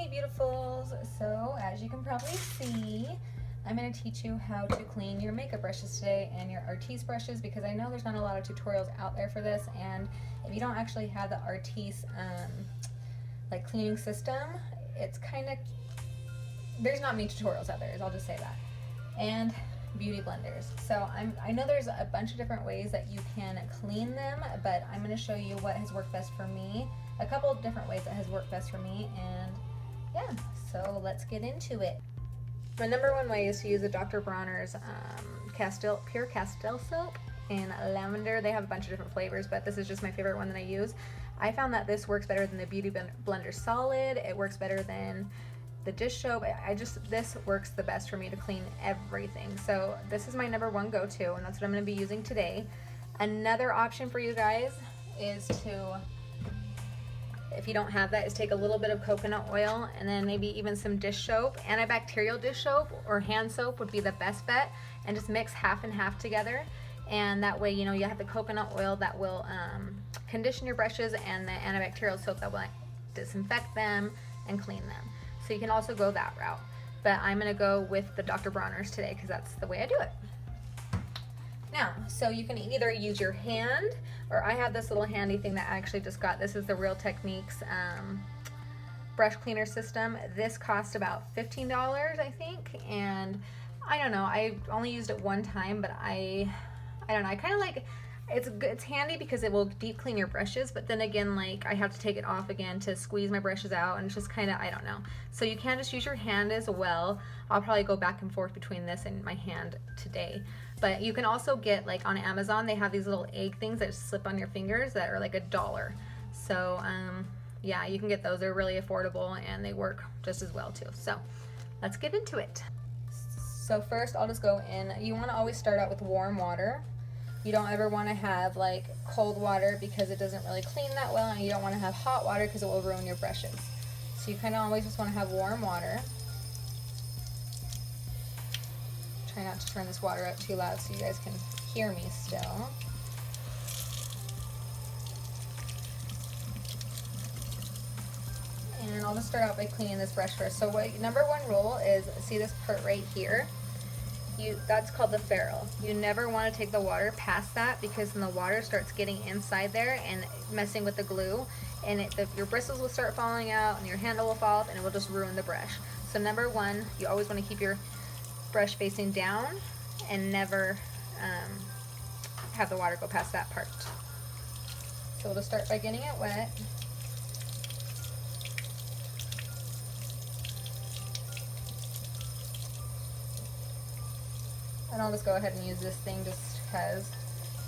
beautifuls. So as you can probably see, I'm going to teach you how to clean your makeup brushes today and your Artis brushes, because I know there's not a lot of tutorials out there for this, and if you don't actually have the Artis like cleaning system, it's kind of, there's not many tutorials out there, I'll just say that. And beauty blenders. So I know there's a bunch of different ways that you can clean them, but I'm going to show you what has worked best for me, a couple of different ways that has worked best for me, and yeah, so let's get into it. My number one way is to use the Dr.Bronners Castille, pure Castille soap in Lavender. They have a bunch of different flavors, but this is just my favorite one that I use. I found that this works better than the Beautyblender Solid. It works better than the dish soap. This works the best for me to clean everything. So this is my number one go-to, and that's what I'm going to be using today. Another option for you guys is to, if you don't have that, is take a little bit of coconut oil and then maybe even some dish soap. Antibacterial dish soap or hand soap would be the best bet, and just mix half and half together. And that way, you know, you have the coconut oil that will condition your brushes, and the antibacterial soap that will disinfect them and clean them. So you can also go that route, but I'm gonna go with the Dr.Bronners today because that's the way I do it. Now, so you can either use your hand, or I have this little handy thing that I actually just got. This is the Real Techniques brush cleaner system. This cost about $15, I think, and I don't know, I only used it one time, but I don't know, I kind of like, it's handy because it will deep clean your brushes, but then again, like, I have to take it off again to squeeze my brushes out, and it's just kind of, I don't know. So you can just use your hand as well. I'll probably go back and forth between this and my hand today. But you can also get, like, on Amazon, they have these little egg things that slip on your fingers that are like $1. So yeah, you can get those. They're really affordable and they work just as well too. So let's get into it. So first I'll just go in. You want to always start out with warm water. You don't ever want to have like cold water because it doesn't really clean that well, and you don't want to have hot water because it will ruin your brushes. So you kind of always just want to have warm water. Try not to turn this water up too loud so you guys can hear me still. And I'll just start out by cleaning this brush first. So number one rule is, see this part right here? That's called the ferrule. You never want to take the water past that, because then the water starts getting inside there and messing with the glue, and your bristles will start falling out and your handle will fall off and it will just ruin the brush. So number one, you always want to keep your brush facing down and never have the water go past that part. So we'll just start by getting it wet. And I'll just go ahead and use this thing just because.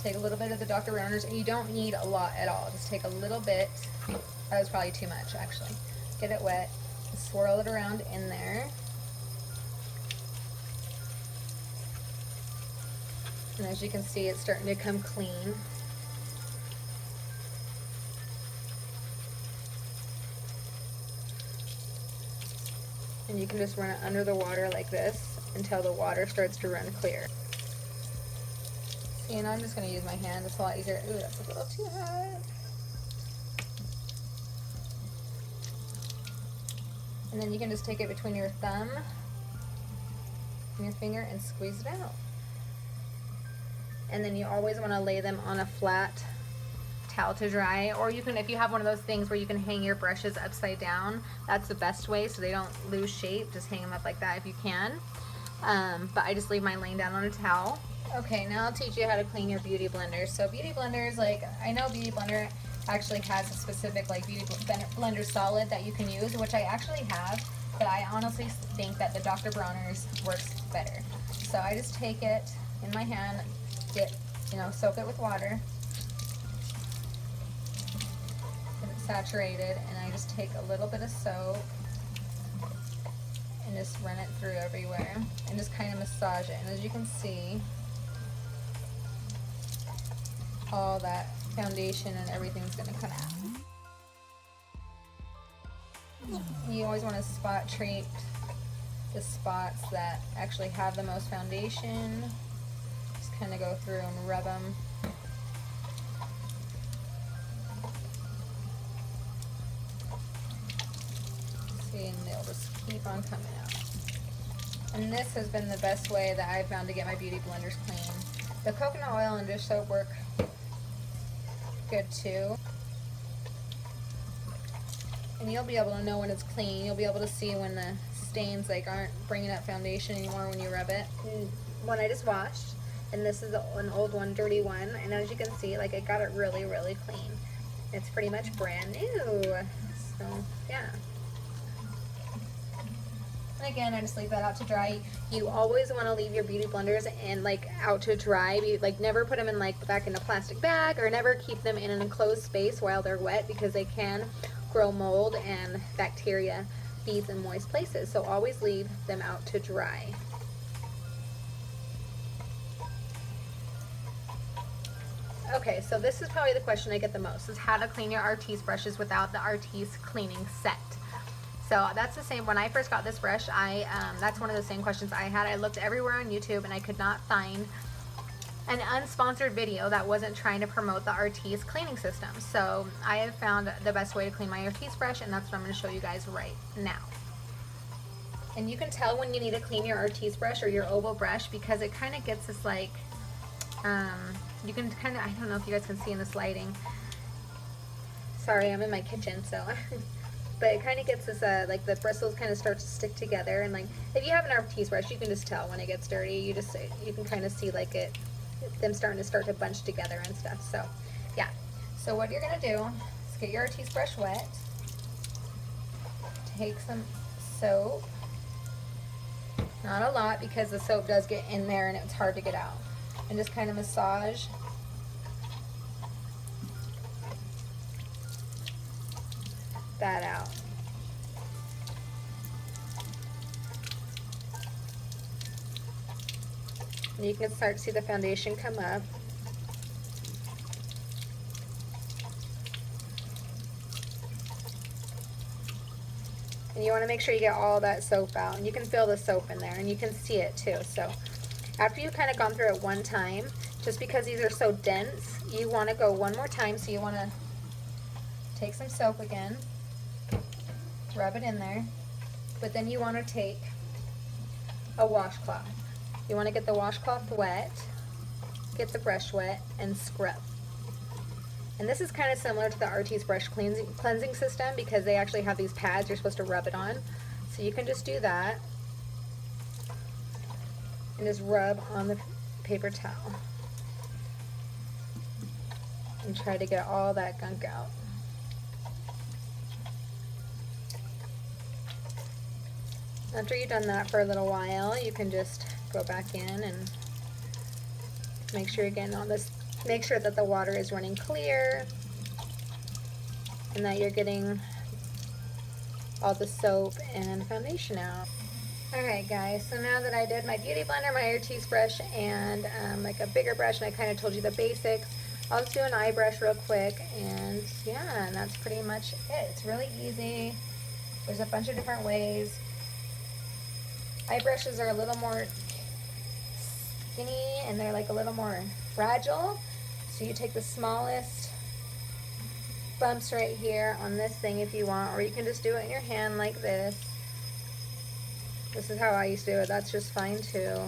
Take a little bit of the Dr.Bronners, and you don't need a lot at all. Just take a little bit. That was probably too much, actually. Get it wet, swirl it around in there. And as you can see, it's starting to come clean. And you can just run it under the water like this until the water starts to run clear. See, and I'm just going to use my hand. It's a lot easier. Ooh, that's a little too hot. And then you can just take it between your thumb and your finger and squeeze it out. And then you always want to lay them on a flat towel to dry, or you can, if you have one of those things where you can hang your brushes upside down, that's the best way so they don't lose shape. Just hang them up like that if you can. But I just leave mine laying down on a towel. Okay, now I'll teach you how to clean your beauty blender. So beauty blenders, like, I know Beautyblender actually has a specific like Beautyblender Solid that you can use, which I actually have, but I honestly think that the Dr.Bronners works better. So I just take it in my hand, soak it with water, get it saturated, and I just take a little bit of soap and just run it through everywhere and just kind of massage it. And as you can see, all that foundation and everything's gonna come out. You always want to spot treat the spots that actually have the most foundation. Just kind of go through and rub them. See, and just keep on coming out. And this has been the best way that I've found to get my beauty blenders clean. The coconut oil and dish soap work good too. And you'll be able to know when it's clean. You'll be able to see when the stains like aren't bringing up foundation anymore when you rub it. And one I just washed, and this is an old one, dirty one. And as you can see, like it got it really, really clean. It's pretty much brand new. So yeah. And again, I just leave that out to dry. You always want to leave your beauty blenders in like out to dry. Like never put them in like back in a plastic bag, or never keep them in an enclosed space while they're wet, because they can grow mold and bacteria feeds in moist places. So always leave them out to dry. Okay, so this is probably the question I get the most, is how to clean your Artis brushes without the Artis cleaning set. So that's the same, when I first got this brush, that's one of the same questions I had. I looked everywhere on YouTube and I could not find an unsponsored video that wasn't trying to promote the Artis cleaning system. So I have found the best way to clean my Artis brush, and that's what I'm going to show you guys right now. And you can tell when you need to clean your Artis brush or your oval brush, because it kind of gets this like, you can kind of, I don't know if you guys can see in this lighting. Sorry, I'm in my kitchen, so. But it kind of gets this, like the bristles kind of start to stick together, and like if you have an Artis brush, you can just tell when it gets dirty. You can kind of see like them starting to bunch together and stuff. So yeah. So what you're gonna do is get your Artis brush wet. Take some soap, not a lot because the soap does get in there and it's hard to get out, and just kind of massage. That out. And you can start to see the foundation come up. And you want to make sure you get all that soap out, and you can feel the soap in there, and you can see it too. So after you've kind of gone through it one time, just because these are so dense, you want to go one more time. So you want to take some soap again, rub it in there, but then you want to take a washcloth. You want to get the washcloth wet, get the brush wet, and scrub. And this is kind of similar to the Artis brush cleansing system, because they actually have these pads you're supposed to rub it on. So you can just do that and just rub on the paper towel and try to get all that gunk out. After you've done that for a little while, you can just go back in and make sure you're getting all this, make sure that the water is running clear and that you're getting all the soap and foundation out. Alright guys, so now that I did my beauty blender, my Artis brush, and like a bigger brush, and I kind of told you the basics, I'll just do an eye brush real quick, and yeah, and that's pretty much it. It's really easy. There's a bunch of different ways. Eye brushes are a little more skinny and they're like a little more fragile. So you take the smallest bumps right here on this thing if you want, or you can just do it in your hand like this. This is how I used to do it. That's just fine too.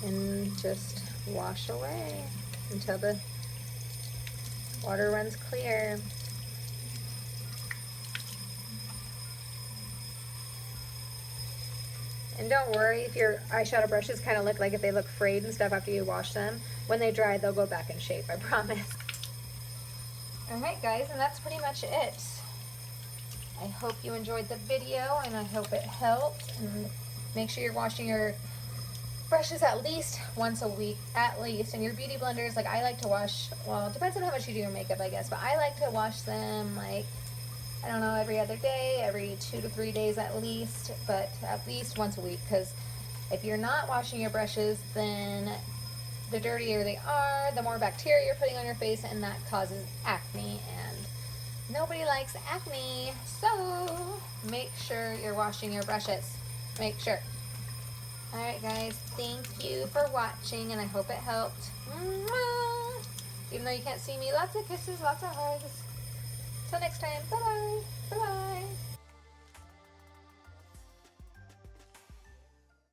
And just wash away until the water runs clear. And don't worry if your eyeshadow brushes kind of look like if they look frayed and stuff after you wash them. When they dry, they'll go back in shape, I promise. Alright guys, and that's pretty much it. I hope you enjoyed the video, and I hope it helped. And make sure you're washing your brushes at least once a week, at least. And your beauty blenders, like I like to wash, well, it depends on how much you do your makeup, I guess. But I like to wash them like, I don't know, every other day, every 2 to 3 days at least, but at least once a week, because if you're not washing your brushes, then the dirtier they are, the more bacteria you're putting on your face, and that causes acne, and nobody likes acne. So make sure you're washing your brushes. Make sure. Alright guys, thank you for watching, and I hope it helped. Mwah! Even though you can't see me, lots of kisses, lots of hugs. Till next time, bye-bye. Bye-bye.